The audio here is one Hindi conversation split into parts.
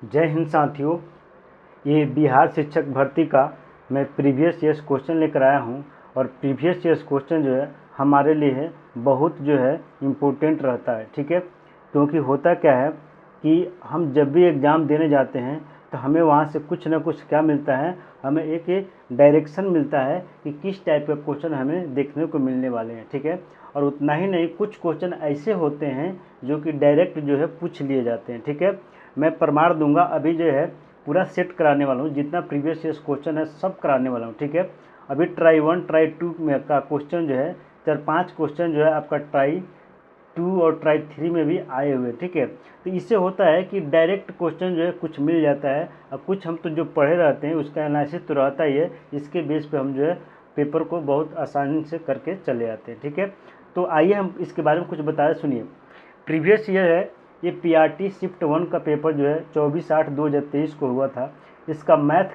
जय हिंद साथियों। ये बिहार शिक्षक भर्ती का मैं प्रीवियस ईयर्स क्वेश्चन लेकर आया हूँ और प्रीवियस ईयर्स क्वेश्चन जो है हमारे लिए बहुत जो है इम्पोर्टेंट रहता है, ठीक है। क्योंकि होता क्या है कि हम जब भी एग्ज़ाम देने जाते हैं तो हमें वहाँ से कुछ ना कुछ क्या मिलता है, हमें एक डायरेक्शन मिलता है कि किस टाइप के क्वेश्चन हमें देखने को मिलने वाले हैं, ठीक है। और उतना ही नहीं, कुछ क्वेश्चन ऐसे होते हैं जो कि डायरेक्ट जो है पूछ लिए जाते हैं, ठीक है। मैं प्रमाण दूंगा, अभी जो है पूरा सेट कराने वाला हूँ, जितना प्रीवियस ईयर क्वेश्चन है सब कराने वाला हूँ, ठीक है। अभी ट्राई 1 ट्राई 2 में का क्वेश्चन जो है 4-5 क्वेश्चन जो है आपका ट्राई 2 और ट्राई 3 में भी आए हुए, ठीक है। तो इससे होता है कि डायरेक्ट क्वेश्चन जो है कुछ मिल जाता है और कुछ हम तो जो पढ़े रहते हैं उसका एनालिसिस तो रहता ही है, इसके बेस पे हम जो है पेपर को बहुत आसानी से करके चले आते हैं, ठीक है। तो आइए हम इसके बारे में कुछ बताएं, सुनिए। प्रीवियस ईयर है ये पीआरटी शिफ्ट 1 का पेपर जो है 24/8/2023 को हुआ था। इसका मैथ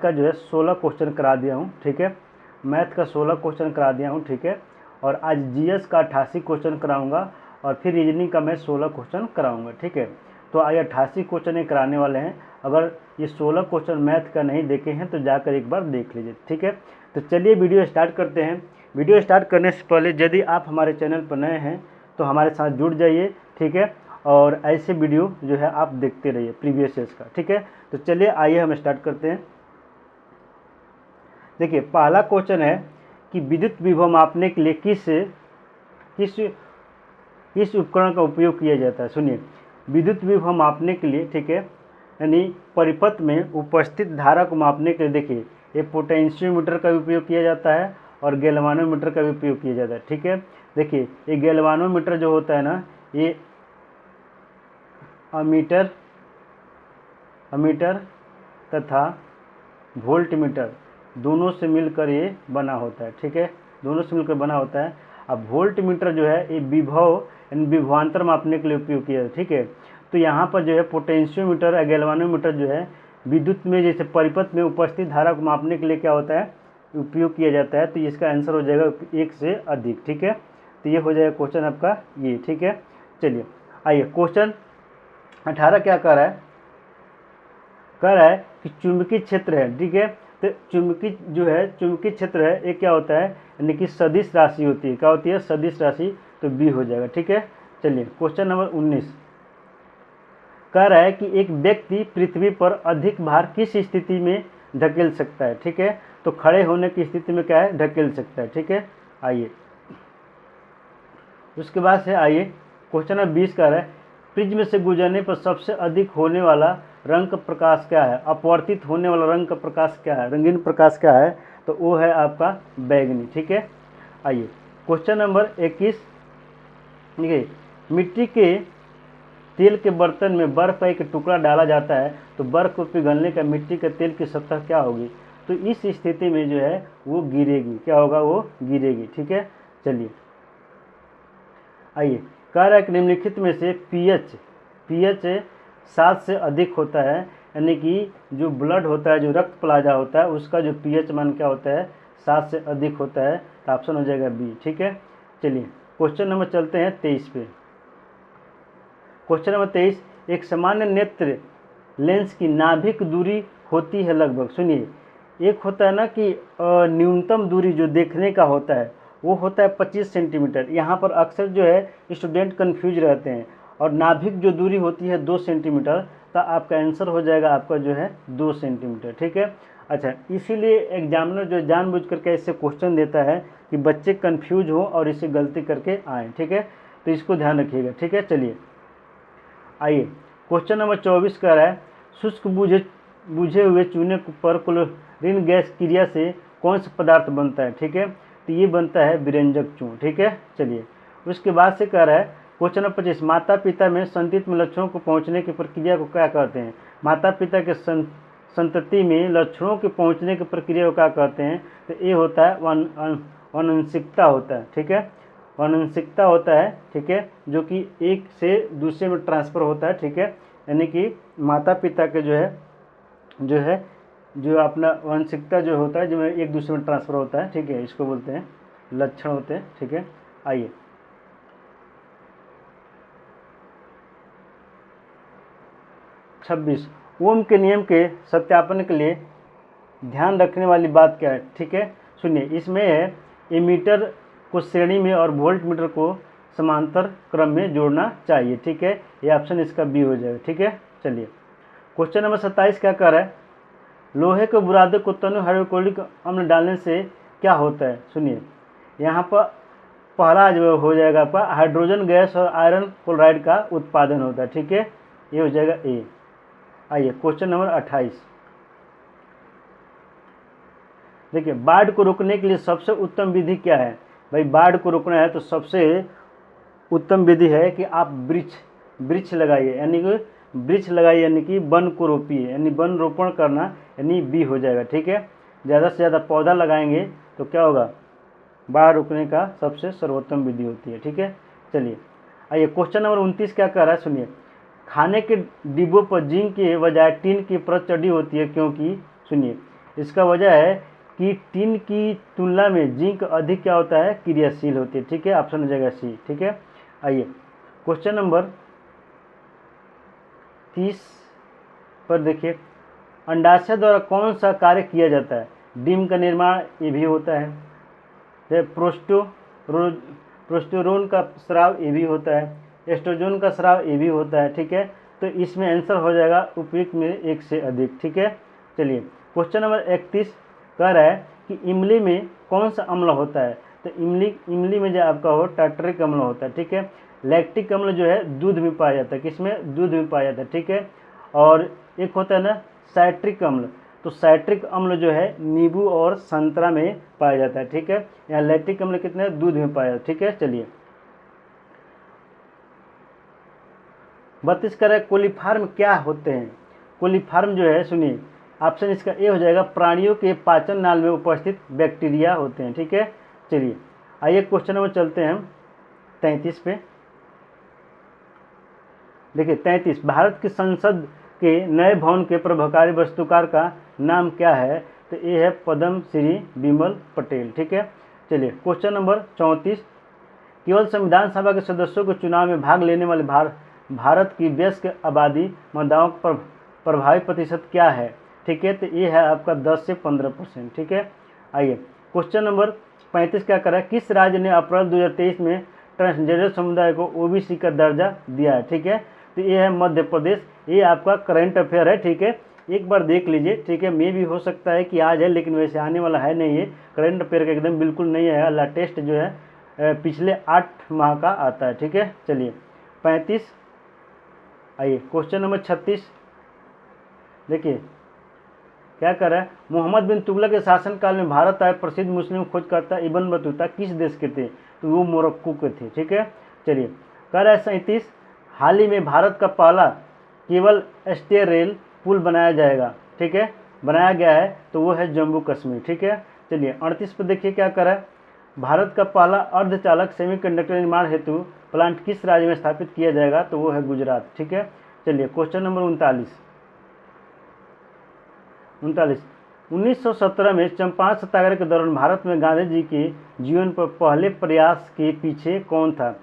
का जो है 16 क्वेश्चन करा दिया हूँ, ठीक है। मैथ का 16 क्वेश्चन करा दिया हूँ, ठीक है। और आज जीएस का 88 क्वेश्चन कराऊंगा और फिर रीजनिंग का मैं 16 क्वेश्चन कराऊंगा, ठीक है। तो आज 88 क्वेश्चन ये कराने वाले हैं। अगर ये 16 क्वेश्चन मैथ का नहीं देखे हैं तो जाकर एक बार देख लीजिए, ठीक है। तो चलिए वीडियो स्टार्ट करते हैं। वीडियो स्टार्ट करने से पहले यदि आप हमारे चैनल पर नए हैं तो हमारे साथ जुड़ जाइए, ठीक है। और ऐसे वीडियो जो है आप देखते रहिए प्रीवियस ईयर्स का, ठीक है। तो चलिए आइए हम स्टार्ट करते हैं। देखिए पहला क्वेश्चन है कि विद्युत विभव मापने के लिए किस किस उपकरण का उपयोग किया जाता है। सुनिए, विद्युत विभव मापने के लिए, ठीक है, यानी परिपथ में उपस्थित धारा को मापने के लिए देखिए ये पोटेंशियोमीटर का भी उपयोग किया जाता है और गैल्वानोमीटर का भी उपयोग किया जाता है, ठीक है। देखिए ये गैल्वानोमीटर जो होता है ना, ये अमीटर तथा वोल्टमीटर दोनों से मिलकर ये बना होता है, ठीक है। दोनों से मिलकर बना होता है। अब वोल्टमीटर जो है ये विभव यानी विभवांतर मापने के लिए उपयोग किया जाता है, ठीक है। तो यहाँ पर जो है पोटेंशियोमीटर या गैल्वानोमीटर जो है विद्युत में जैसे परिपथ में उपस्थित धारा को मापने के लिए क्या होता है, उपयोग किया जाता है। तो इसका आंसर हो जाएगा 1 से अधिक, ठीक है। तो ये हो जाएगा क्वेश्चन आपका ये, ठीक है। चलिए आइए क्वेश्चन 18 क्या कह रहा है कि चुंबकीय क्षेत्र है, ठीक है। तो चुंबकीय क्षेत्र है, ये क्या होता है, यानी कि सदिश राशि होती है। क्या होती है, सदिश राशि। तो बी हो जाएगा, ठीक है। चलिए क्वेश्चन नंबर 19 कह रहा है कि एक व्यक्ति पृथ्वी पर अधिक भार किस स्थिति में धकेल सकता है, ठीक है। तो खड़े होने की स्थिति में क्या है, धकेल सकता है, ठीक है। आइए उसके बाद से आइए क्वेश्चन नंबर 20 कह रहा है प्रिज्म से गुजरने पर सबसे अधिक होने वाला रंग का प्रकाश क्या है, अपवर्तित होने वाला रंग का प्रकाश क्या है, रंगीन प्रकाश क्या है। तो वो है आपका बैगनी, ठीक है। आइए क्वेश्चन नंबर 21, ठीक है। मिट्टी के तेल के बर्तन में बर्फ का एक टुकड़ा डाला जाता है तो बर्फ को पिघलने का मिट्टी के तेल की सतह क्या होगी। तो इस स्थिति में जो है वो गिरेगी, क्या होगा, वो गिरेगी, ठीक है। चलिए आइए कह रहा है कि निम्नलिखित में से पीएच 7 से अधिक होता है, यानी कि जो ब्लड होता है, जो रक्त प्लाजा होता है, उसका जो पीएच मान क्या होता है, 7 से अधिक होता है। तो ऑप्शन हो जाएगा बी, ठीक है। चलिए क्वेश्चन नंबर चलते हैं 23 पे। क्वेश्चन नंबर 23, एक सामान्य नेत्र लेंस की नाभिक दूरी होती है लगभग, सुनिए, एक होता है ना कि न्यूनतम दूरी जो देखने का होता है वो होता है 25 सेंटीमीटर। यहाँ पर अक्सर जो है स्टूडेंट कंफ्यूज रहते हैं। और नाभिक जो दूरी होती है 2 सेंटीमीटर। तो आपका आंसर हो जाएगा आपका जो है 2 सेंटीमीटर, ठीक है। अच्छा, इसीलिए एग्जामिनर जो जानबूझ करके ऐसे क्वेश्चन देता है कि बच्चे कंफ्यूज हो और इसे गलती करके आए, ठीक है। तो इसको ध्यान रखिएगा, ठीक है। चलिए आइए क्वेश्चन नंबर 24 कह रहा है शुष्क बुझे हुए चूने पर क्लोरीन गैस क्रिया से कौन सा पदार्थ बनता है, ठीक है। तो ये बनता है विरंजक चूर्ण, ठीक है। चलिए उसके बाद से कह रहा है क्वेश्चन नंबर 25, माता पिता में संतति में लक्षणों को पहुंचने की प्रक्रिया को क्या कहते हैं। माता पिता के संतति में लक्षणों के पहुंचने की प्रक्रिया को क्या कहते हैं। तो ये होता है वानंसिकता होता है, ठीक है। वानंसिकता होता है, ठीक है, जो कि एक से दूसरे में ट्रांसफ़र होता है, ठीक है। यानी कि माता पिता के जो अपना वांशिकता जो होता है, जो एक दूसरे में ट्रांसफ़र होता है, ठीक है, इसको बोलते हैं लक्षण होते हैं, ठीक है। आइए 26 ओम के नियम के सत्यापन के लिए ध्यान रखने वाली बात क्या है? ठीक है, सुनिए, इसमें है एमीटर को श्रेणी में और वोल्ट मीटर को समांतर क्रम में जोड़ना चाहिए। ठीक है, ये ऑप्शन इसका बी हो जाएगा। ठीक है, चलिए क्वेश्चन नंबर 27 क्या कर रहा है? लोहे के बुरादे को तनु हाइड्रोक्लोरिक अम्ल डालने से क्या होता है? सुनिए, यहाँ पर पहला जो हो जाएगा आपका हाइड्रोजन गैस और आयरन क्लोराइड का उत्पादन होता है। ठीक है, ये हो जाएगा ए। आइए क्वेश्चन नंबर 28, देखिए बाढ़ को रोकने के लिए सबसे उत्तम विधि क्या है? भाई बाढ़ को रोकना है तो सबसे उत्तम विधि है कि आप वृक्ष लगाइए, यानी कि वृक्ष लगाइए, यानी कि वन को रोपिए, यानी वन रोपण करना, यानी बी हो जाएगा। ठीक है, ज़्यादा से ज़्यादा पौधा लगाएंगे तो क्या होगा? बाढ़ रोकने का सबसे सर्वोत्तम विधि होती है। ठीक है, चलिए आइए क्वेश्चन नंबर 29 क्या कर रहा है? सुनिए, खाने के डिब्बों पर जिंक के बजाय टीन की परत चढ़ी होती है क्योंकि? सुनिए, इसका वजह है कि टीन की तुलना में जिंक अधिक क्या होता है? क्रियाशील होती है। ठीक है, ऑप्शन हो जाएगा सी। ठीक है, आइए क्वेश्चन नंबर 30 पर देखिए, अंडाशय द्वारा कौन सा कार्य किया जाता है? डिम का निर्माण ये भी होता है, प्रोस्टेरोन का स्राव ये भी होता है, एस्ट्रोजन का स्राव ये भी होता है। ठीक है, तो इसमें आंसर हो जाएगा उपयुक्त में एक से अधिक। ठीक है, चलिए क्वेश्चन नंबर 31 कह रहा है कि इमली में कौन सा अम्ल होता है? तो इमली में जो आपका हो टार्टरिक अम्ल होता है। ठीक है, लैक्टिक अम्ल जो है दूध में पाया जाता है, किसमें? दूध में पाया जाता है। ठीक है, और एक होता है ना साइट्रिक अम्ल, तो साइट्रिक अम्ल जो है नींबू और संतरा में पाया जाता है। ठीक है, यहाँ लैक्टिक अम्ल कितने? दूध में पाया जाता है। ठीक है, चलिए 32 कह कोलीफार्म क्या होते हैं? कोलीफार्म जो है, सुनिए, ऑप्शन इसका ए हो जाएगा, प्राणियों के पाचन नाल में उपस्थित बैक्टीरिया होते हैं। ठीक है, चलिए आइए क्वेश्चन नंबर चलते हैं हम 33 पे। देखिए 33, भारत की संसद के नए भवन के प्रभाकारी वास्तुकार का नाम क्या है? तो ये है पद्म श्री विमल पटेल। ठीक है, चलिए क्वेश्चन नंबर 34, केवल संविधान सभा के सदस्यों के चुनाव में भाग लेने वाले भारत की वयस्क आबादी मतदाताओं का प्रभावी प्रतिशत क्या है? ठीक है, तो ये है आपका 10 से 15%। ठीक है, आइए क्वेश्चन नंबर 35 क्या कर रहा है? किस राज्य ने अप्रैल 2023 में ट्रांसजेंडर समुदाय को ओबीसी का दर्जा दिया है? ठीक है, तो ये है मध्य प्रदेश। ये आपका करंट अफेयर है। ठीक है, एक बार देख लीजिए। ठीक है, मे भी हो सकता है कि आज है, लेकिन वैसे आने वाला है नहीं। ये करंट अफेयर का एकदम बिल्कुल नहीं है, लेटेस्ट जो है पिछले 8 माह का आता है। ठीक है, चलिए 35, आइए क्वेश्चन नंबर 36, देखिए क्या कर रहा है? मोहम्मद बिन तुगलक के शासनकाल में भारत आए प्रसिद्ध मुस्लिम खोजकर्ता इब्न बतूता किस देश के थे? तो वो मोरक्को के थे। ठीक है, चलिए कह रहा है 37, हाल ही में भारत का पहला केवल स्टेयर रेल पुल बनाया जाएगा। ठीक है, बनाया गया है, तो वो है जम्मू कश्मीर। ठीक है, चलिए 38 पर देखिए क्या कर रहा है? भारत का पहला अर्धचालक सेमीकंडक्टर निर्माण हेतु प्लांट किस राज्य में स्थापित किया जाएगा? तो वो है गुजरात। ठीक है, चलिए क्वेश्चन नंबर 39, 1917 में चंपारण सत्याग्रह के दौरान भारत में गांधी जी के जीवन पर पहले प्रयास के पीछे कौन था?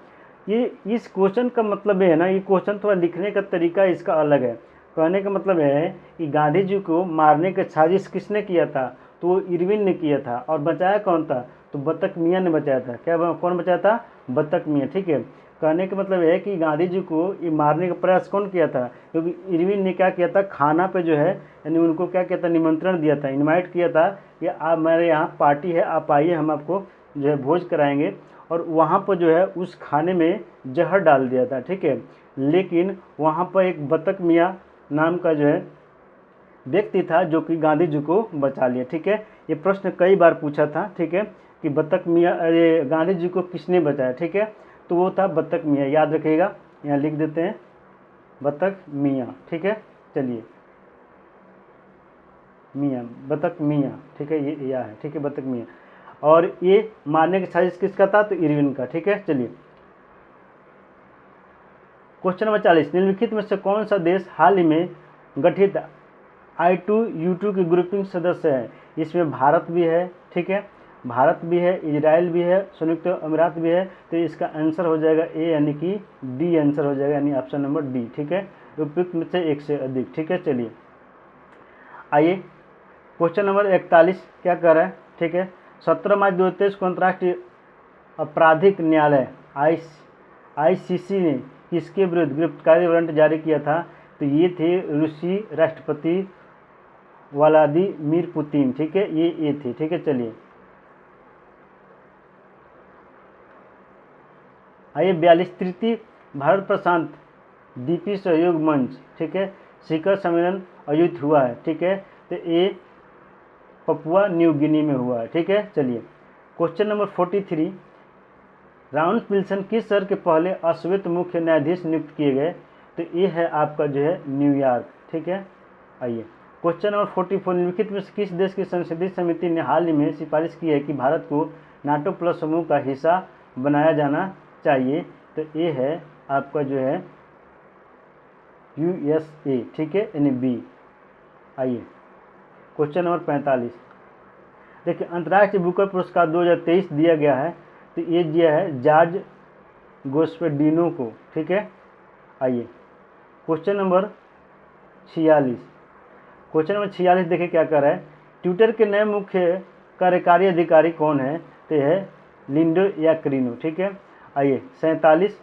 ये इस क्वेश्चन का मतलब है ना, ये क्वेश्चन थोड़ा लिखने का तरीका इसका अलग है। कहने का मतलब है कि गांधी जी को मारने का साजिश किसने किया था? तो वो इरविन ने किया था। और बचाया कौन था? तो बतख मियाँ ने बचाया था। क्या कौन बचाया था? बतख मियाँ। ठीक है, कहने का मतलब है कि गांधी जी को ये मारने का प्रयास कौन किया था? क्योंकि इरविन ने क्या किया था, खाना पे जो है यानी उनको क्या किया था, निमंत्रण दिया था, इनवाइट किया था कि आप मेरे यहाँ पार्टी है, आप आइए, हम आपको जो है भोज कराएंगे। और वहाँ पर जो है उस खाने में जहर डाल दिया था। ठीक है, लेकिन वहाँ पर एक बतख मियाँ नाम का जो है व्यक्ति था जो कि गांधी जी को बचा लिया। ठीक है, ये प्रश्न कई बार पूछा था। ठीक है, कि बतख मियाँ अरे गांधी जी को किसने बचाया? ठीक है, तो वो था बतख मियाँ, याद रखिएगा, यहाँ लिख देते हैं बतख मियाँ। ठीक है, चलिए मियाँ, बतख मियाँ। ठीक है, ये या है। ठीक है, बतख मियाँ। और ये मारने की साजिश किसका था? तो इरविन का। ठीक है, चलिए क्वेश्चन नंबर 40, निम्नलिखित में से कौन सा देश हाल ही में गठित I2U2 की ग्रुपिंग सदस्य है? इसमें भारत भी है। ठीक है, भारत भी है, इजराइल भी है, संयुक्त अमीरात भी है। तो इसका आंसर हो जाएगा ए, यानी कि डी आंसर हो जाएगा, यानी ऑप्शन नंबर डी। ठीक है, उपयुक्त में से एक से अधिक। ठीक है, चलिए आइए क्वेश्चन नंबर 41 क्या कर रहा है। ठीक है, 17 मार्च 2023 को अंतर्राष्ट्रीय आपराधिक न्यायालय ICC ने किसके विरुद्ध गिरफ्तारी वारंट जारी किया था? तो ये थे रूसी राष्ट्रपति व्लादिमीर पुतिन। ठीक है, ये थे। ठीक है, चलिए आइए 42 तृतीय भारत प्रशांत द्वीपीय सहयोग मंच, ठीक है, शिखर सम्मेलन आयोजित हुआ है। ठीक है, तो ये पपुआ न्यू गिनी में हुआ है। ठीक है, चलिए क्वेश्चन नंबर 43, राउंड विल्सन किस शहर के पहले अश्वेत मुख्य न्यायाधीश नियुक्त किए गए? तो ये है आपका जो है न्यूयॉर्क। ठीक है, आइए क्वेश्चन नंबर 44, निम्नलिखित में से किस देश की संसदीय समिति ने हाल ही में सिफारिश की है कि भारत को नाटो प्लस समूह का हिस्सा बनाया जाना चाहिए? तो ये है आपका जो है USA। ठीक है, यानी बी। आइए क्वेश्चन नंबर 45, देखिए अंतर्राष्ट्रीय बुकर पुरस्कार 2023 दिया गया है, तो ये दिया है जॉर्ज गोस्पेडिनो को। ठीक है, आइए क्वेश्चन नंबर 46, क्वेश्चन नंबर 46 देखिए क्या कर रहा है, ट्विटर के नए मुख्य कार्यकारी अधिकारी कौन है? तो यह है लिंडो याकरिनो। ठीक है, आइए 47,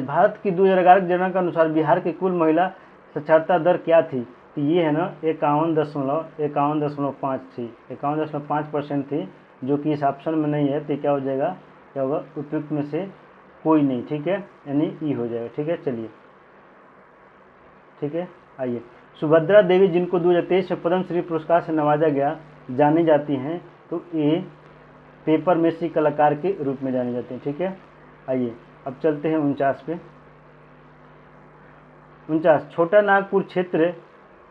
भारत की 2011 की जनगणना के अनुसार बिहार की कुल महिला साक्षरता दर क्या थी? तो ये है ना 51.5 थी, 51.5% थी, जो कि इस ऑप्शन में नहीं है। तो क्या हो जाएगा, क्या होगा, उपयुक्त में से कोई नहीं। ठीक है, यानी ई हो जाएगा। ठीक है, चलिए ठीक है, आइए सुभद्रा देवी जिनको 2023 में पद्मश्री पुरस्कार से नवाजा गया जानी जाती हैं, तो ये पेपर मेसी कलाकार के रूप में जाने जाते हैं। ठीक है, आइए अब चलते हैं 49 पे। 49, छोटा नागपुर क्षेत्र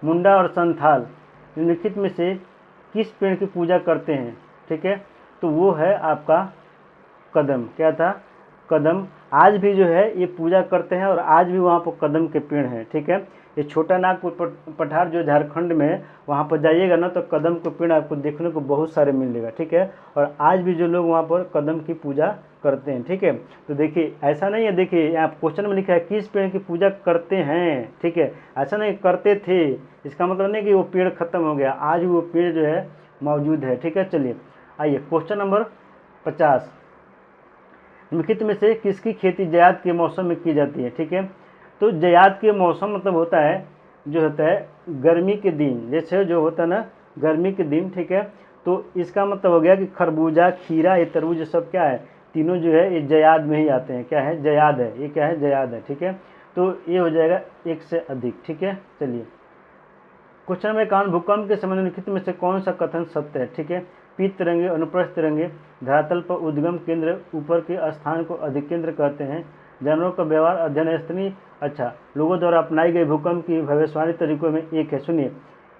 मुंडा और संथाल निम्नलिखित में से किस पेड़ की पूजा करते हैं? ठीक है, तो वो है आपका कदम। क्या था? कदम। आज भी जो है ये पूजा करते हैं और आज भी वहाँ पर कदम के पेड़ हैं। ठीक है, ये छोटा नागपुर पठार जो झारखंड में है, वहाँ पर जाइएगा ना तो कदम के पेड़ आपको देखने को बहुत सारे मिलेगा। ठीक है, और आज भी जो लोग वहाँ पर कदम की पूजा करते हैं। ठीक है, तो देखिए ऐसा नहीं है, देखिए यहाँ क्वेश्चन में लिखा है किस पेड़ की पूजा करते हैं। ठीक है, ऐसा नहीं करते थे, इसका मतलब नहीं कि वो पेड़ खत्म हो गया, आज भी वो पेड़ जो है मौजूद है। ठीक है, चलिए आइए क्वेश्चन नंबर 50, निम्नलिखित में से किसकी खेती जायद के मौसम में की जाती है? ठीक है, तो जायद के मौसम मतलब होता है जो होता है गर्मी के दिन, जैसे जो होता है ना गर्मी के दिन। ठीक है, तो इसका मतलब हो गया कि खरबूजा, खीरा, ये तरबूज, सब क्या है, तीनों जो है ये जायद में ही आते हैं। क्या है? जायद है, ये क्या है? जायद है। ठीक है, तो ये हो जाएगा एक से अधिक। ठीक है, चलिए क्वेश्चन में कान भूकंप के संबंध निम्नलिखित में से कौन सा कथन सत्य है? ठीक है, पीत तरंगे, अनुप्रस्थ तरंगे, धरातल पर उद्गम केंद्र ऊपर के स्थान को अधिकेंद्र कहते हैं, जानवरों का व्यवहार अध्ययन स्तरीय। अच्छा, लोगों द्वारा अपनाई गई भूकंप की भविष्यवाणी तरीकों में एक है। सुनिए,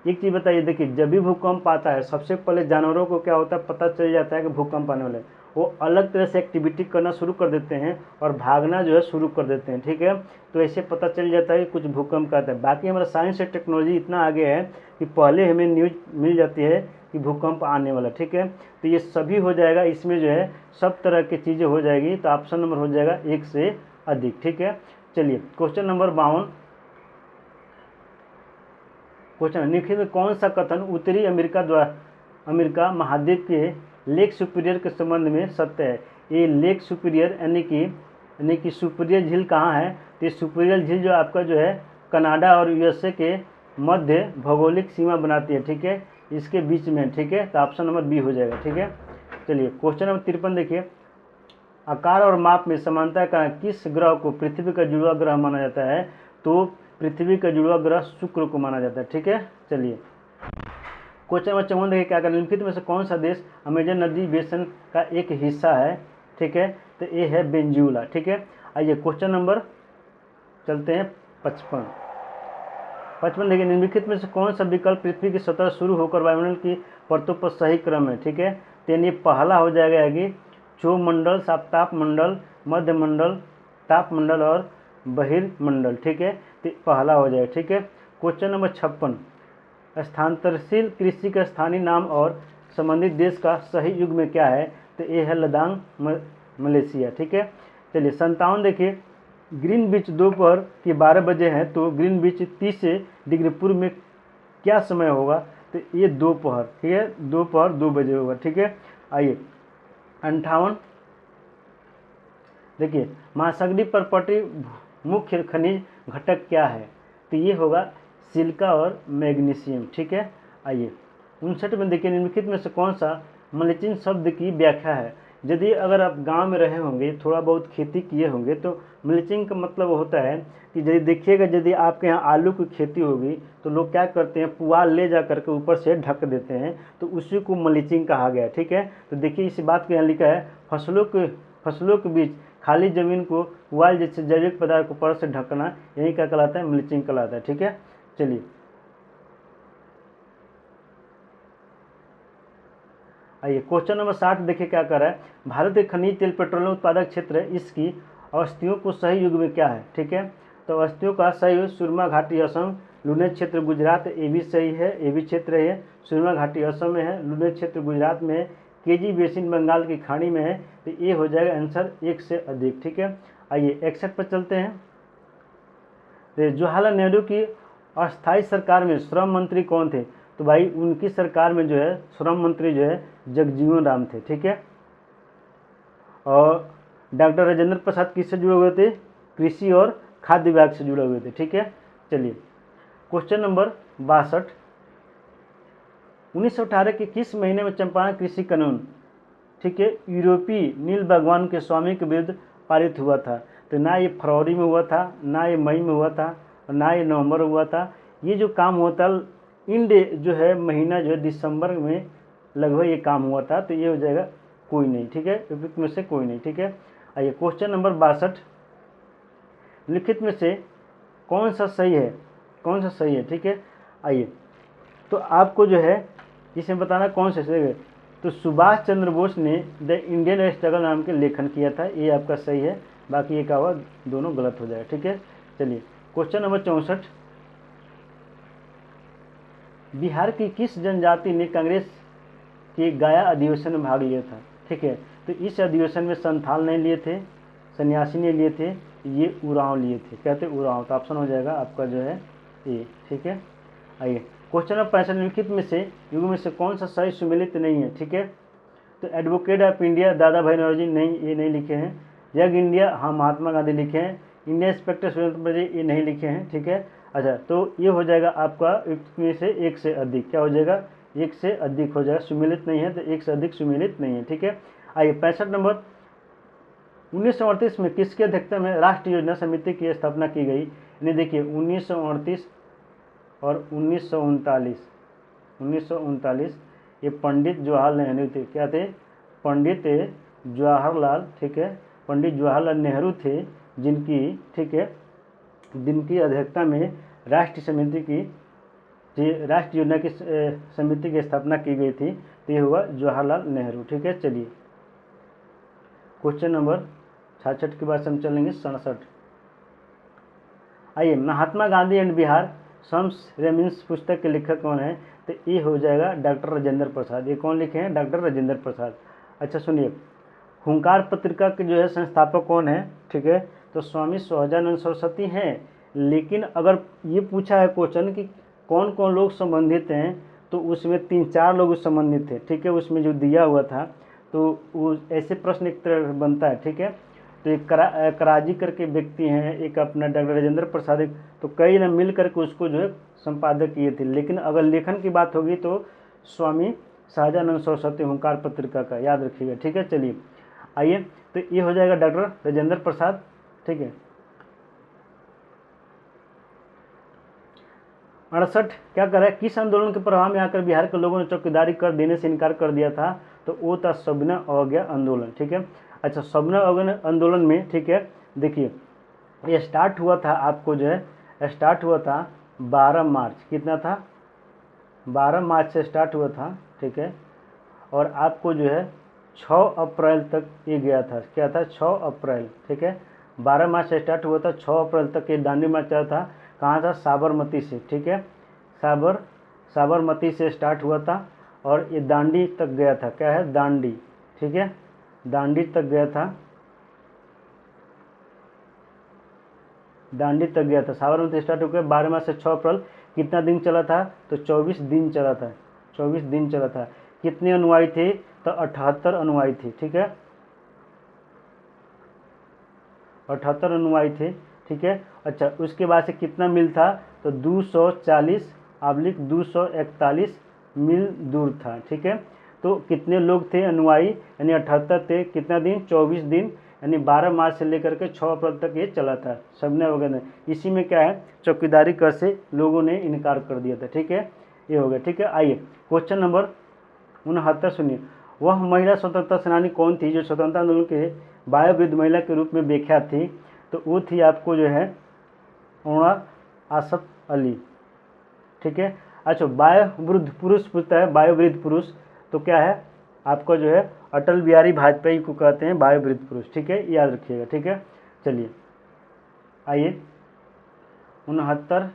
एक चीज़ बताइए, देखिए जब भी भूकंप आता है सबसे पहले जानवरों को क्या होता है, पता चल जाता है कि भूकंप आने वाला है, वो अलग तरह से एक्टिविटी करना शुरू कर देते हैं और भागना जो है शुरू कर देते हैं। ठीक है, तो ऐसे पता चल जाता है कि कुछ भूकंप का आता है। बाकी हमारा साइंस और टेक्नोलॉजी इतना आगे है कि पहले हमें न्यूज मिल जाती है कि भूकंप आने वाला। ठीक है, तो ये सभी हो जाएगा, इसमें जो है सब तरह की चीज़ें हो जाएगी। तो ऑप्शन नंबर हो जाएगा एक से अधिक। ठीक है, चलिए क्वेश्चन नंबर 52, क्वेश्चन निम्नलिखित में कौन सा कथन उत्तरी अमेरिका महाद्वीप के लेक सुपीरियर के संबंध में सत्य है? ये लेक सुपीरियर यानी कि सुपीरियर झील कहाँ है? तो ये सुपीरियर झील जो आपका जो है कनाडा और USA के मध्य भौगोलिक सीमा बनाती है। ठीक है, इसके बीच में। ठीक है, तो ऑप्शन नंबर बी हो जाएगा। ठीक है, चलिए क्वेश्चन नंबर 53 देखिए, आकार और माप में समानता के कारण किस ग्रह को पृथ्वी का जुड़वा ग्रह माना जाता है? तो पृथ्वी का जुड़वा ग्रह शुक्र को माना जाता है। ठीक है, चलिए क्वेश्चन नंबर 54 देखिए क्या करना, निम्नलिखित में से कौन सा देश अमेजन नदी बेसिन का एक हिस्सा है? ठीक है, तो ये है वेनेजुएला। ठीक है, आइए क्वेश्चन नंबर चलते हैं 55 देखिए, निम्नलिखित में से कौन सा विकल्प पृथ्वी की सतह शुरू होकर वायुमंडल की परतों पर सही क्रम है? ठीक है, तो ये पहला हो जाएगा कि चोमंडल, तापमंडल, मध्य मंडल, तापमंडल और बहिर्मंडल। ठीक है, तो पहला हो जाएगा। ठीक है, क्वेश्चन नंबर 56, स्थानांतरशील कृषि का स्थानीय नाम और संबंधित देश का सही युग में क्या है? तो ये है लद्दाख, मलेशिया। ठीक है, चलिए 57 देखिए, ग्रीनविच दोपहर के 12 बजे है, तो ग्रीनविच 30 डिग्री पूर्व में क्या समय होगा? तो ये दोपहर, ठीक है, दोपहर 2 बजे होगा, ठीक है। आइए 58, देखिए महासागरीय प्रॉपर्टी मुख्य खनिज घटक क्या है? तो ये होगा सिलिका और मैग्नीशियम, ठीक है। आइए 59 में देखिए निम्नलिखित में से कौन सा मल्चिंग शब्द की व्याख्या है? यदि अगर आप गांव में रहे होंगे, थोड़ा बहुत खेती किए होंगे, तो मल्चिंग का मतलब होता है कि यदि देखिएगा, यदि आपके यहाँ आलू की खेती होगी तो लोग क्या करते हैं, पुआल ले जा करके ऊपर से ढक देते हैं, तो उसी को मल्चिंग कहा गया, ठीक है। तो देखिए इस बात को यहाँ लिखा है, फसलों के बीच खाली जमीन को पुआल जैसे जैविक पदार्थ को ऊपर से ढकना, यही क्या कहलाता है? मल्चिंग कहलाता है, ठीक है। चलिए आइए क्वेश्चन नंबर 60 देखिए क्या कर रहा है। भारत के खनिज तेल पेट्रोलियम उत्पादक क्षेत्र है, इसकी अवस्थियों को सही युग में क्या है? ठीक है, तो अवस्थियों का सही युग सुरमा घाटी असम, लुने क्षेत्र गुजरात, ये भी सही है, ये भी क्षेत्र है। सुरमा घाटी असम में है, लुने क्षेत्र गुजरात में है, केजी बेसिन बंगाल की खाड़ी में है, तो ये हो जाएगा आंसर 1 से अधिक, ठीक है। आइए 61 पर चलते हैं। तो जवाहरलाल नेहरू की अस्थायी सरकार में श्रम मंत्री कौन थे? तो भाई उनकी सरकार में जो है श्रम मंत्री जो है जगजीवन राम थे, ठीक है। और डॉक्टर राजेंद्र प्रसाद किससे जुड़े हुए थे? कृषि और खाद्य विभाग से जुड़े हुए थे, ठीक है। चलिए क्वेश्चन नंबर 62, 1918 के किस महीने में चंपारण कृषि कानून, ठीक है, यूरोपीय नील बागवान के स्वामी के विरुद्ध पारित हुआ था? तो ना ये फरवरी में हुआ था, ना ये मई में हुआ था, और ना ये नवंबर हुआ था। ये जो काम हुआ था इंड जो है महीना जो है दिसंबर में लगभग ये काम हुआ था, तो ये हो जाएगा कोई नहीं, ठीक है, उपयुक्त में से कोई नहीं, ठीक है। आइए क्वेश्चन नंबर 62, लिखित में से कौन सा सही है, कौन सा सही है, ठीक है। आइए तो आपको जो है इसमें बताना कौन सा सही है। तो सुभाष चंद्र बोस ने द इंडियन स्ट्रगल नाम के लेखन किया था, ये आपका सही है, बाकी ये का हुआ दोनों गलत हो जाएगा, ठीक है। चलिए क्वेश्चन नंबर 64, बिहार की किस जनजाति ने कांग्रेस के गया अधिवेशन में भाग लिया था? ठीक है, तो इस अधिवेशन में संथाल नहीं लिए थे, सन्यासी ने लिए थे, ये उरांव लिए थे, कहते उरांव, तो ऑप्शन हो जाएगा आपका जो है ए, ठीक है। आइए क्वेश्चन नंबर 65, निम्नलिखित में से युग में से कौन सा सही सुमेलित नहीं है? ठीक है, तो एडवोकेट ऑफ इंडिया दादा भाई नौरोजी नहीं, ये नहीं लिखे हैं। यंग इंडिया, हाँ महात्मा गांधी लिखे हैं। इंडियन इंस्पेक्टर सुरेंद्र, ये नहीं लिखे हैं, ठीक है। अच्छा, तो ये हो जाएगा आपका में से 1 से अधिक, क्या हो जाएगा? 1 से अधिक हो जाएगा, सुमेलित नहीं है, तो 1 से अधिक सुमेलित नहीं है, ठीक है। आइए 65 नंबर, 1938 में किसकी अध्यक्षता में राष्ट्रीय योजना समिति की स्थापना की गई? यानी देखिए 1938 और 1939 ये पंडित जवाहरलाल नेहरू थे, क्या थे? पंडित जवाहरलाल, ठीक है, पंडित जवाहरलाल नेहरू थे, जिनकी, ठीक है, जिनकी अध्यक्षता में राष्ट्रीय समिति की, राष्ट्रीय योजना की समिति की स्थापना की गई थी, तो ये हुआ जवाहरलाल नेहरू, ठीक है। चलिए क्वेश्चन नंबर 66 के बाद हम चलेंगे 67। आइए महात्मा गांधी एंड बिहार सम्स रेमिन्स पुस्तक के लेखक कौन है? तो ये हो जाएगा डॉक्टर राजेंद्र प्रसाद। ये कौन लिखे हैं? डॉक्टर राजेंद्र प्रसाद। अच्छा सुनिए, हुंकार पत्रिका के जो है संस्थापक कौन है? ठीक है, तो स्वामी सहजानंद सरस्वती हैं। लेकिन अगर ये पूछा है क्वेश्चन कि कौन कौन लोग संबंधित हैं, तो उसमें 3-4 लोग संबंधित थे, ठीक है, उसमें जो दिया हुआ था, तो वो ऐसे प्रश्न एक तरह बनता है, ठीक है। तो एक कराजी करके व्यक्ति हैं, एक अपना डॉक्टर राजेंद्र प्रसाद, तो कई ने मिल करके उसको जो है संपादक किए थे। लेकिन अगर लेखन की बात होगी तो स्वामी सहजानंद सरस्वती हुंकार पत्रिका का, याद रखिएगा, ठीक है। चलिए आइए, तो ये हो जाएगा डॉक्टर राजेंद्र प्रसाद, ठीक है। 68 क्या कर रहा है? किस आंदोलन के प्रभाव में आकर बिहार के लोगों ने चौकीदारी कर देने से इनकार कर दिया था? तो वो था सविनय अवज्ञा आंदोलन, ठीक है। अच्छा, सविनय अवज्ञा आंदोलन में, ठीक है, देखिए ये स्टार्ट हुआ था, आपको जो है स्टार्ट हुआ था 12 मार्च, कितना था? 12 मार्च से स्टार्ट हुआ था, ठीक है, और आपको जो है 6 अप्रैल तक ये गया था, क्या था? 6 अप्रैल, ठीक है। 12 मार्च से स्टार्ट हुआ था, 6 अप्रैल तक ये दांडी मार्च चला था। कहाँ था? साबरमती से, ठीक है, साबरमती से स्टार्ट हुआ था और ये दांडी तक गया था, क्या है? दांडी, ठीक है, दांडी तक गया था। दांडी तक गया था। साबरमती स्टार्ट होकर 12 मार्च से 6 अप्रैल कितना दिन चला था? तो 24 दिन चला था। 24 दिन चला था। कितने अनुयायी थे? तो 78 अनुयायी थे। ठीक है, 78 अनुयायी थे। ठीक है, अच्छा उसके बाद से कितना मील था? तो 240/241 मील दूर था। ठीक है, तो कितने लोग थे अनुयायी? यानी 78 थे। कितना दिन? 24 दिन, यानी 12 मार्च से लेकर के 6 अप्रैल तक ये चला था। सबने वगैरह इसी में क्या है, चौकीदारी कर से लोगों ने इनकार कर दिया था। ठीक है, ये हो गया। ठीक है, आइए क्वेश्चन नंबर 69 सुनिए। वह महिला स्वतंत्रता सेनानी कौन थी जो स्वतंत्रता आंदोलन के वायोवृद्ध महिला के रूप में विख्यात थी? तो वो थी आपको जो है उमर आसफ अली। ठीक है, अच्छा वायोवृद्ध पुरुष पूछता है, वायोवृद्ध पुरुष तो क्या है आपका जो है अटल बिहारी वाजपेयी को कहते हैं वायोवृद्ध पुरुष। ठीक है, याद रखिएगा। ठीक है, चलिए आइए 69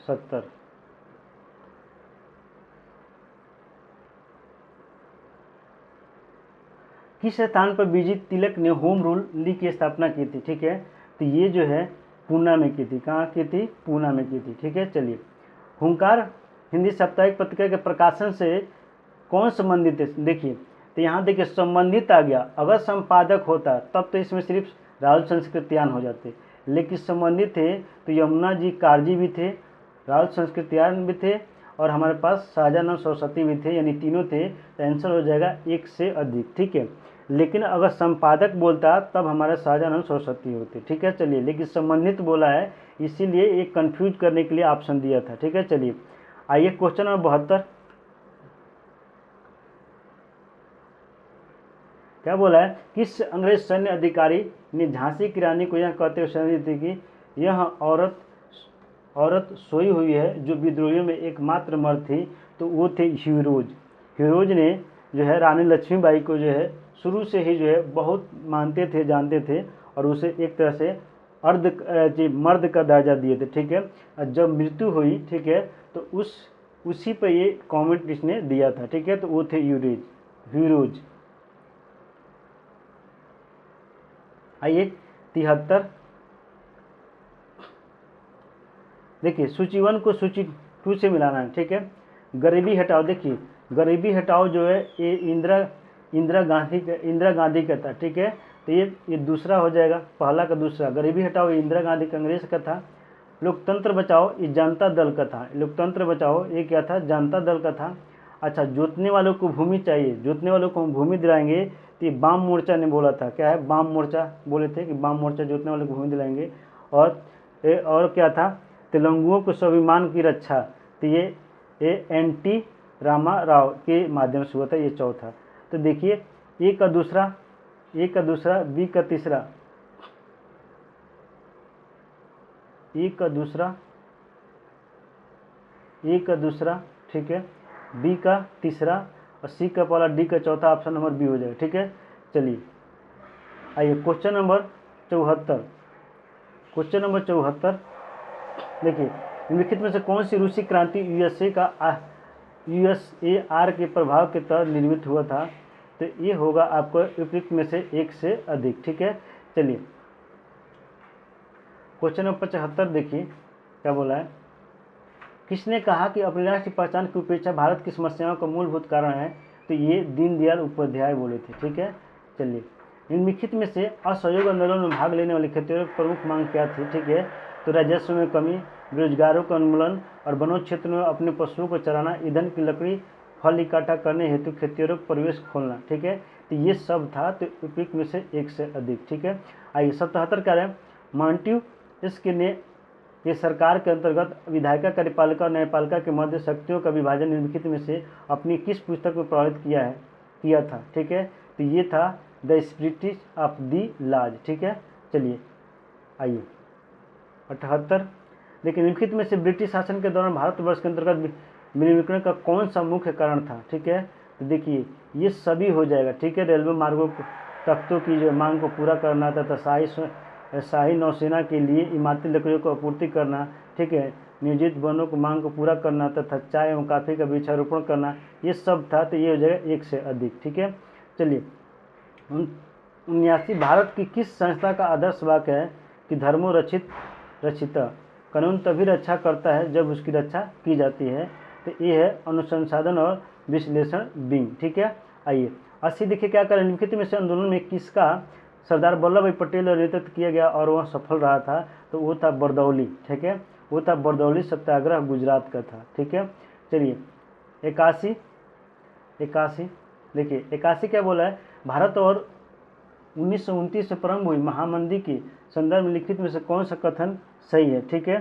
70 किस स्थान पर बीजी तिलक ने होम रूल लीग की स्थापना की थी? ठीक है, तो ये जो है पूना में की थी। कहाँ की थी? पूना में की थी। ठीक है, चलिए हुंकार हिंदी साप्ताहिक पत्रिका के प्रकाशन से कौन संबंधित है? देखिए तो यहाँ देखिए संबंधित आ गया। अगर संपादक होता तब तो इसमें सिर्फ राहुल संस्कृत्यायन हो जाते, लेकिन संबंधित थे तो यमुना जी कारजी भी थे, राहुल संस्कृत्यायन भी थे और हमारे पास शाहजहां सरस्वती भी थे, यानी तीनों थे। तो आंसर हो जाएगा एक से अधिक। ठीक है, लेकिन अगर संपादक बोलता तब हमारे शाहजहां सरस्वती होते। ठीक है, चलिए लेकिन संबंधित बोला है इसीलिए एक कंफ्यूज करने के लिए ऑप्शन दिया था। ठीक है, चलिए आइए क्वेश्चन नंबर 72 क्या बोला है? किस अंग्रेज सैन्य अधिकारी ने झांसी की रानी को यह कहते हुए सलाह दी थी कि यह औरत सोई हुई है जो विद्रोहियों में एकमात्र मर्द थी? तो वो थे हीरोज। हीरोज ने जो है रानी लक्ष्मीबाई को जो है शुरू से ही जो है बहुत मानते थे, जानते थे और उसे एक तरह से मर्द का दर्जा दिए थे। ठीक है, जब मृत्यु हुई, ठीक है, तो उसी पर ये कॉमेंट इसने दिया था। ठीक है, तो वो थे हीरोज। आइए 73 देखिए सूची 1 को सूची 2 से मिलाना है। ठीक है, गरीबी हटाओ। देखिए गरीबी हटाओ जो है ये इंदिरा गांधी का था। ठीक है, तो ये दूसरा हो जाएगा, पहला का दूसरा। गरीबी हटाओ ये इंदिरा गांधी कांग्रेस का था। लोकतंत्र बचाओ ये जनता दल का था। लोकतंत्र बचाओ ये क्या था? जनता दल का था। अच्छा जोतने वालों को भूमि चाहिए, जोतने वालों को हम भूमि दिलाएंगे, तो ये वाम मोर्चा ने बोला था। क्या है? वाम मोर्चा बोले थे कि वाम मोर्चा जोतने वालों को भूमि दिलाएंगे। और क्या था? तेलंगुओं को स्वाभिमान की रक्षा, तो ये एनटी रामा राव के माध्यम से हुआ था। ये चौथा। तो देखिए ए का दूसरा, बी का तीसरा, ए का दूसरा, ठीक है, बी का तीसरा और सी का पहला, डी का चौथा, ऑप्शन नंबर बी हो जाएगा। ठीक है, चलिए आइए क्वेश्चन नंबर 74। क्वेश्चन नंबर 74 देखिए निम्नलिखित में से कौन सी रूसी क्रांति यूएसएआर के प्रभाव के तहत निर्मित हुआ था? तो ये होगा आपको उपयुक्त में से एक से अधिक। ठीक है, चलिए क्वेश्चन नंबर 75 देखिए क्या बोला है। किसने कहा कि अपनी राष्ट्रीय पहचान की उपेक्षा भारत की समस्याओं का मूलभूत कारण है? तो ये दीनदयाल उपाध्याय बोले थे। ठीक है, चलिए निम्नलिखित में से असहयोग आंदोलन में भाग लेने वाले क्षत्रियों की प्रमुख मांग क्या थी? ठीक है, तो राजस्व में कमी, बेरोजगारों का उन्मूलन और वनों क्षेत्र में अपने पशुओं को चराना, ईंधन की लकड़ी, फल इकट्ठा करने हेतु क्षत्रियों को प्रवेश खोलना। ठीक है, तो ये सब था। तो उपयुक्त में से एक से अधिक। ठीक है, आइए 77 क्या है? मॉन्टेस्क्यू इसके ने ये सरकार के अंतर्गत विधायिका, कार्यपालिका और न्यायपालिका के मध्य शक्तियों का विभाजन निम्नलिखित में से अपनी किस पुस्तक में प्रभावित किया था? ठीक है, तो ये था the spirit of the laws. ठीक है, चलिए आइए 78 लेकिन निम्नलिखित में से ब्रिटिश शासन के दौरान भारतवर्ष के अंतर्गत विनिर्माण का कौन सा मुख्य कारण था? ठीक है, तो देखिए ये सभी हो जाएगा। ठीक है, रेलवे मार्गों तख्तों की जो मांग को पूरा करना था, शाही नौसेना के लिए इमारती लकड़ियों को आपूर्ति करना। ठीक है, नियोजित वनों को मांग को पूरा करना तथा चाय एवं कॉफ़ी का वृक्षारोपण करना, ये सब था। तो ये हो जाएगा एक से अधिक। ठीक है, चलिए 79 भारत की किस संस्था का आदर्श वाक्य है कि धर्मो रक्षित रक्षिता, कानून तभी रक्षा करता है जब उसकी रक्षा की जाती है। तो ये है अनुसंधान और विश्लेषण विंग। ठीक है, आइए 80 देखिए क्या करें, निम्नलिखित में से आंदोलन में किसका सरदार वल्लभ भाई पटेल और नेतृत्व किया गया और वह सफल रहा था। तो वो था बरदौली। ठीक है, वो था बरदौली सत्याग्रह, गुजरात का था। ठीक है, चलिए 81 देखिए 81 क्या बोला है, भारत और 1929 से प्रारंभ हुई महामंदी की संदर्भ में लिखित में से कौन सा कथन सही है। ठीक है,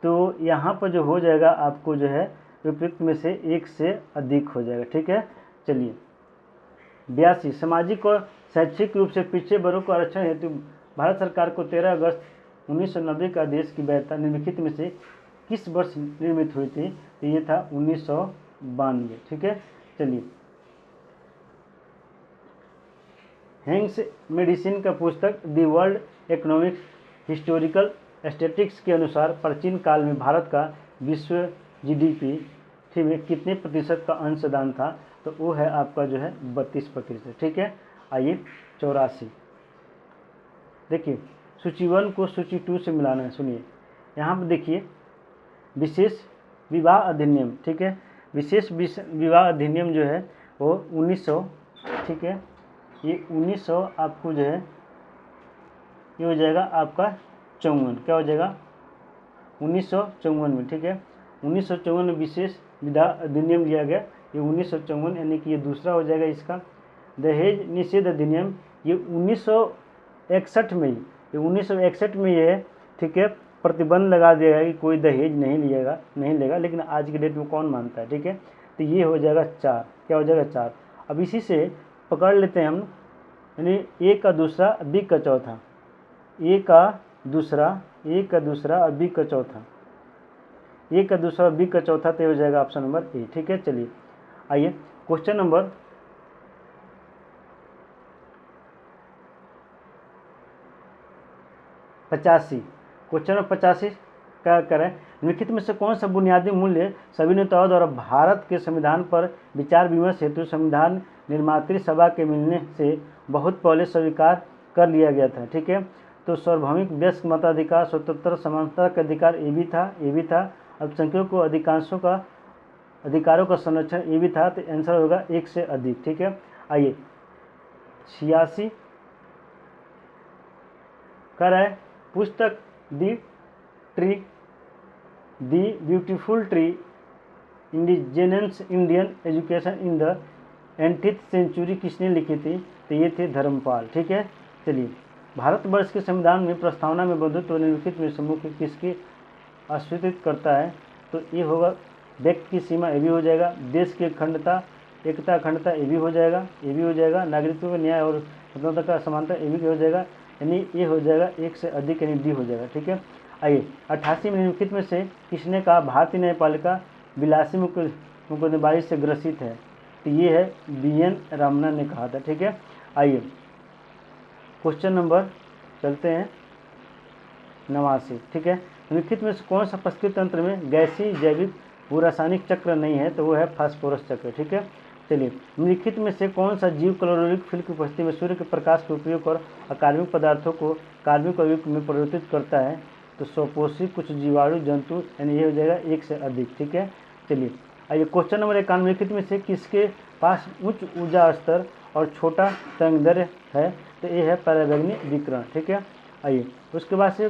तो यहाँ पर जो हो जाएगा आपको जो है उपयुक्त में से एक से अधिक हो जाएगा। ठीक है, चलिए 82 सामाजिक और शैक्षिक रूप से पिछड़े वर्गों को आरक्षण हेतु भारत सरकार को 13 अगस्त 1990 का आदेश की वैधता निम्नलिखित में से किस वर्ष निर्मित हुई थी। तो ये था 1992। ठीक है, चलिए हेंग्स मेडिसिन का पुस्तक the world economic historical statistics के अनुसार प्राचीन काल में भारत का विश्व जीडीपी में कितने प्रतिशत का अंशदान था। तो वो है आपका जो है 32%। ठीक है, आइए 84 देखिए सूची 1 को सूची 2 से मिलाना है। सुनिए यहाँ पर देखिए विशेष विवाह अधिनियम। ठीक है, विशेष विवाह अधिनियम जो है वो 1900। ठीक है, ये 1900 आपको जो है ये हो जाएगा आपका 54। क्या हो जाएगा 1954 में। ठीक है, 1954 में विशेष विवाह अधिनियम लिया गया, ये 1954 यानी कि ये दूसरा हो जाएगा इसका। दहेज निषेध अधिनियम ये 1961 में ही, ये 1961 में ये ठीक है प्रतिबंध लगा दिया कि कोई दहेज नहीं लेगा, लेकिन आज की डेट में कौन मानता है। ठीक है, तो ये हो जाएगा 4। क्या हो जाएगा 4। अब इसी से पकड़ लेते हैं हम, यानी ए का दूसरा बी का चौथा, ए का दूसरा और बी का चौथा, ए का दूसरा बी का चौथा, तो हो जाएगा ऑप्शन नंबर ए। ठीक है, चलिए आइए क्वेश्चन नंबर 85। क्वेश्चन नंबर 85 क्या करें, निम्नलिखित में से कौन सा बुनियादी मूल्य सभी नेताओं द्वारा भारत के संविधान पर विचार विमर्श हेतु संविधान निर्मात्री सभा के मिलने से बहुत पहले स्वीकार कर लिया गया था। ठीक है, तो सार्वभौमिक वयस्क मताधिकार, स्वतंत्र समानता का अधिकार ये भी था। अल्पसंख्यकों को अधिकारों का संरक्षण ये भी था। तो आंसर होगा एक से अधिक। ठीक है, आइए 86 कर है पुस्तक the beautiful tree indigenous Indian education in the 20th century किसने लिखी थी। तो ये थे धर्मपाल। ठीक है, चलिए भारतवर्ष के संविधान में प्रस्तावना में बंधुत्व निम्नलिखित में समूह किसकी अस्वीकृत करता है। तो ये होगा व्यक्ति की सीमा, ये भी हो जाएगा। देश की एकता अखंडता, ये भी हो जाएगा। नागरिकत्व का न्याय और स्वतंत्रता का समानता, ये भी हो जाएगा। यानी ये हो जाएगा एक से अधिक, यानी डी हो जाएगा। ठीक है, आइए 88 में निम्नलिखित में से किसने कहा भारतीय न्यायपालिका विलासी मुकदमेबाजी से ग्रसित है। तो ये है BN रामना ने कहा था। ठीक है, आइए क्वेश्चन नंबर चलते हैं 89। ठीक है, निम्नलिखित में से कौन सा पारिस्थितिक तंत्र में गैसीय जैविक भू रासायनिक चक्र नहीं है। तो वो है फास्फोरस चक्र। ठीक है, चलिए निम्नलिखित में से कौन सा जीव क्लोरोफिल फिल्म की उपस्थिति में सूर्य के प्रकाश के उपयोग और अकार्बनिक पदार्थों को कार्बनिक अणु में परिवर्तित करता है। तो स्वपोषी कुछ जीवाणु जंतु, यानी ये हो जाएगा एक से अधिक। ठीक है, चलिए आइए क्वेश्चन नंबर 91 निम्नलिखित में से किसके पास उच्च ऊर्जा स्तर और छोटा तरंगदैर्घ्य है। तो ये है परावैंगनी विकिरण। ठीक है, आइए उसके बाद से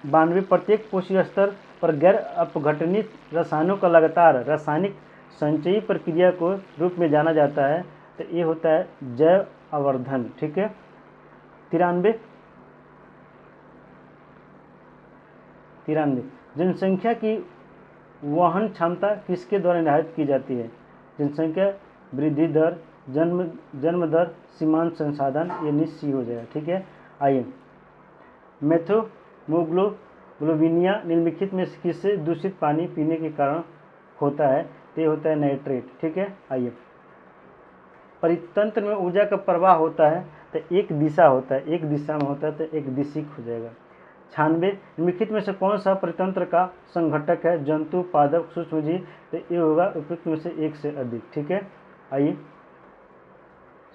92 प्रत्येक कोशीय स्तर पर गैर अपघटनित रसायनों का लगातार रासायनिक संचयी प्रक्रिया को रूप में जाना जाता है। तो ये होता है जैव आवर्धन। ठीक है, 93 जनसंख्या की वहन क्षमता किसके द्वारा निर्धारित की जाती है। जनसंख्या वृद्धि दर, जन्म दर, सीमांत संसाधन, ये निश्चित हो जाएगा। ठीक है, आइए मेथोमोग्लोबिनिया निम्नलिखित में किससे दूषित पानी पीने के कारण होता है। तो ये होता है नाइट्रेट। ठीक है, आइए परितंत्र में ऊर्जा का प्रवाह होता है तो एक दिशा होता है, एक दिशा में होता है तो एक दिशिक हो जाएगा। 96 निम्नलिखित में से कौन सा परितंत्र का संघटक है। जंतु, पादप, सूक्ष्मजीव। तो ये होगा उपयुक्त में से एक से अधिक। ठीक है, आइए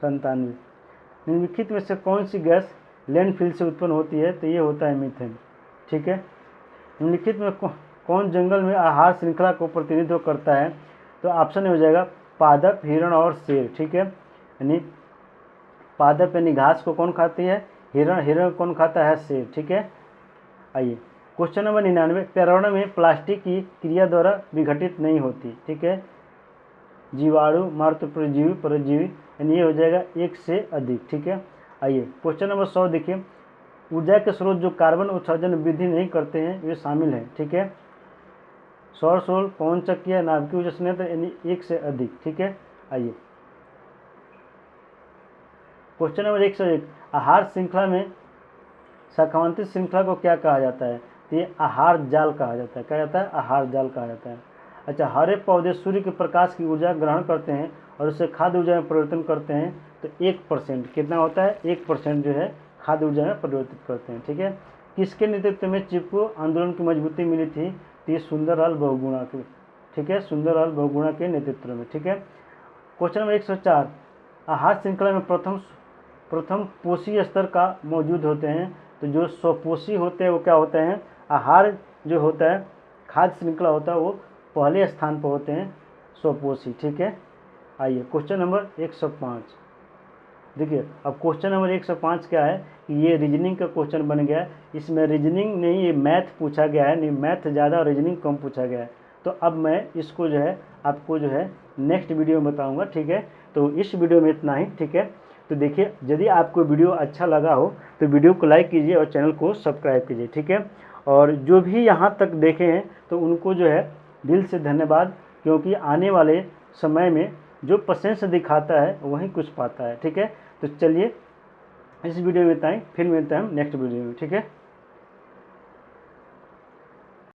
97 निम्नलिखित में से कौन सी गैस लैंडफिल से उत्पन्न होती है? तो ये होता है मीथेन। ठीक है। निम्नलिखित में कौन जंगल में आहार श्रृंखला को प्रतिनिधित्व करता है? तो ऑप्शन हो जाएगा पादप, हिरण और शेर। ठीक है, यानी पादप यानी घास को कौन खाती है? हिरण। हिरण कौन खाता है? शेर। ठीक है। आइए क्वेश्चन नंबर 99, पर्यावरण में प्लास्टिक की क्रिया द्वारा विघटित नहीं होती। ठीक है, जीवाणु, मातृ परजीवी, परजीवी, यानी ये हो जाएगा एक से अधिक। ठीक है। आइए क्वेश्चन नंबर 100 देखिए, ऊर्जा के स्रोत जो कार्बन उत्सर्जन वृद्धि नहीं करते हैं वे शामिल हैं। ठीक है, सौर शोल, पवन चक्की, नाभिकीय ऊर्जा संयंत्र, यानी एक से अधिक। ठीक है। आइए क्वेश्चन नंबर 101, आहार श्रृंखला में शाखांतरित श्रृंखला को क्या कहा जाता है? तो ये आहार जाल कहा जाता है। क्या जाता है? आहार जाल कहा जाता है। अच्छा, हरे पौधे सूर्य के प्रकाश की ऊर्जा ग्रहण करते हैं और उसे खाद्य ऊर्जा में परिवर्तन करते हैं। तो 1% कितना होता है? 1% जो है खाद्य ऊर्जा में परिवर्तित करते हैं। ठीक है। किसके नेतृत्व में चिपको आंदोलन की मजबूती मिली थी? तो ये सुंदरलाल बहुगुणा के। ठीक है, सुंदरलाल बहुगुणा के नेतृत्व में। ठीक है। क्वेश्चन नंबर 104, आहार श्रृंखला में प्रथम पोषी स्तर का मौजूद होते हैं। तो जो स्वपोषी होते हैं वो क्या होते हैं? आहार जो होता है, खाद्य श्रृंखला होता है, वो पहले स्थान पर होते हैं, स्वपोषी। ठीक है। आइए क्वेश्चन नंबर 105 देखिए। अब क्वेश्चन नंबर 105 क्या है कि ये रीजनिंग का क्वेश्चन बन गया है। इसमें रीजनिंग नहीं, ये मैथ पूछा गया है, नहीं मैथ ज़्यादा और रीजनिंग कम पूछा गया है। तो अब मैं इसको जो है आपको जो है नेक्स्ट वीडियो में बताऊंगा। ठीक है, तो इस वीडियो में इतना ही। ठीक है, तो देखिए यदि आपको वीडियो अच्छा लगा हो तो वीडियो को लाइक कीजिए और चैनल को सब्सक्राइब कीजिए। ठीक है, और जो भी यहाँ तक देखे हैं तो उनको जो है दिल से धन्यवाद, क्योंकि आने वाले समय में जो पेशेंस दिखाता है वही कुछ पाता है। ठीक है, तो चलिए इस वीडियो में इतना ही, फिर मिलते हैं हम नेक्स्ट वीडियो में। ठीक है।